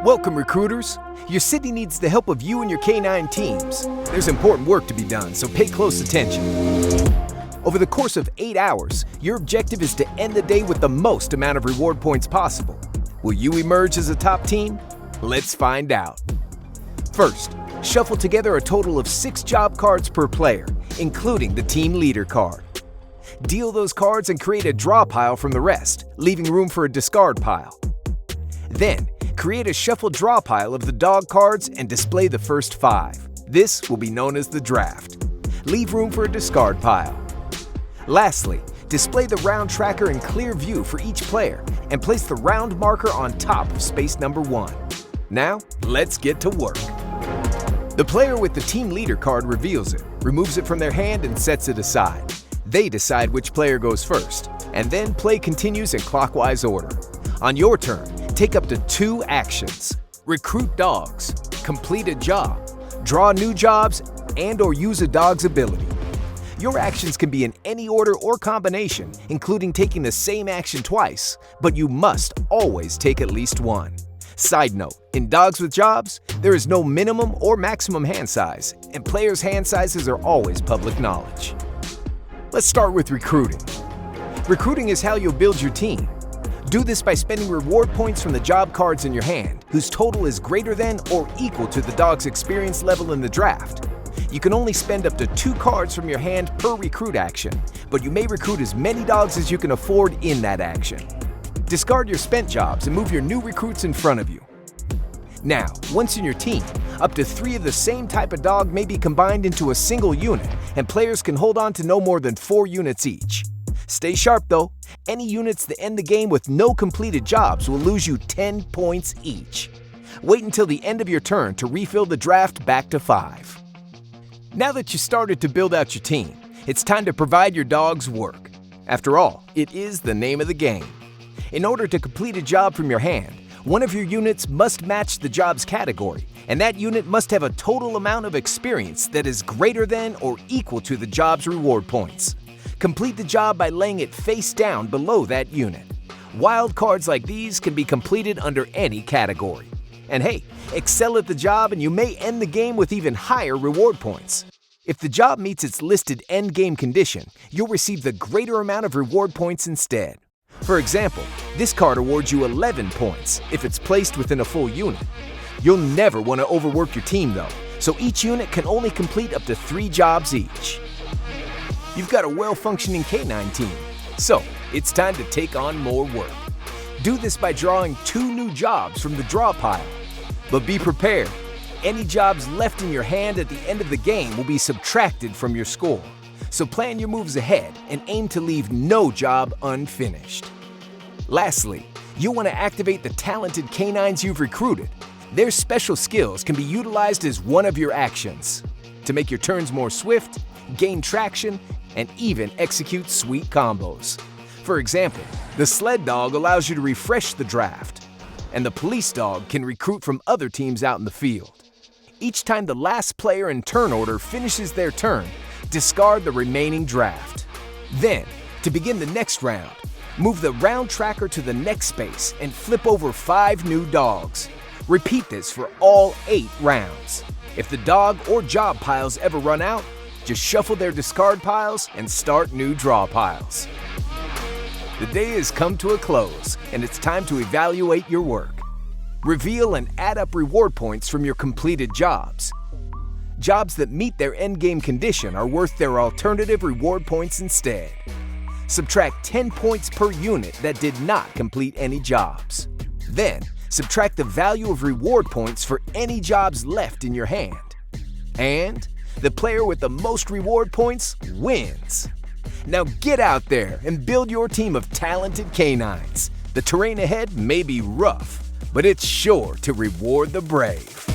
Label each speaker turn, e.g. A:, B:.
A: Welcome, recruiters. Your city needs the help of you and your canine teams. There's important work to be done, so pay close attention. Over the course of 8 hours, your objective is to end the day with the most amount of reward points possible. Will you emerge as a top team? Let's find out. First, shuffle together a total of 6 job cards per player, including the team leader card. Deal those cards and create a draw pile from the rest, leaving room for a discard pile. Then, create a shuffle draw pile of the dog cards and display the first 5. This will be known as the draft. Leave room for a discard pile. Lastly, display the round tracker in clear view for each player and place the round marker on top of space number 1. Now, let's get to work. The player with the team leader card reveals it, removes it from their hand and sets it aside. They decide which player goes first, and then play continues in clockwise order. On your turn, take up to 2 actions: recruit dogs, complete a job, draw new jobs, and/or use a dog's ability. Your actions can be in any order or combination, including taking the same action twice, but you must always take at least one. Side note, in Dogs with Jobs, there is no minimum or maximum hand size, and players' hand sizes are always public knowledge. Let's start with recruiting. Recruiting is how you'll build your team. Do this by spending reward points from the job cards in your hand, whose total is greater than or equal to the dog's experience level in the draft. You can only spend up to 2 cards from your hand per recruit action, but you may recruit as many dogs as you can afford in that action. Discard your spent jobs and move your new recruits in front of you. Now, once in your team, up to 3 of the same type of dog may be combined into a single unit, and players can hold on to no more than 4 units each. Stay sharp though. Any units that end the game with no completed jobs will lose you 10 points each. Wait until the end of your turn to refill the draft back to 5. Now that you started to build out your team, it's time to provide your dogs work. After all, it is the name of the game. In order to complete a job from your hand, one of your units must match the job's category, and that unit must have a total amount of experience that is greater than or equal to the job's reward points. Complete the job by laying it face down below that unit. Wild cards like these can be completed under any category. And hey, excel at the job and you may end the game with even higher reward points. If the job meets its listed end game condition, you'll receive the greater amount of reward points instead. For example, this card awards you 11 points if it's placed within a full unit. You'll never want to overwork your team though, so each unit can only complete up to 3 jobs each. You've got a well-functioning canine team, so it's time to take on more work. Do this by drawing 2 new jobs from the draw pile. But be prepared. Any jobs left in your hand at the end of the game will be subtracted from your score. So plan your moves ahead and aim to leave no job unfinished. Lastly, you'll want to activate the talented canines you've recruited. Their special skills can be utilized as one of your actions to make your turns more swift, gain traction, and even execute sweet combos. For example, the sled dog allows you to refresh the draft, and the police dog can recruit from other teams out in the field. Each time the last player in turn order finishes their turn, discard the remaining draft. Then, to begin the next round, move the round tracker to the next space and flip over 5 new dogs. Repeat this for all 8 rounds. If the dog or job piles ever run out, just shuffle their discard piles and start new draw piles. The day has come to a close, and it's time to evaluate your work. Reveal and add up reward points from your completed jobs. Jobs that meet their endgame condition are worth their alternative reward points instead. Subtract 10 points per unit that did not complete any jobs. Then, subtract the value of reward points for any jobs left in your hand. And the player with the most reward points wins. Now get out there and build your team of talented canines. The terrain ahead may be rough, but it's sure to reward the brave.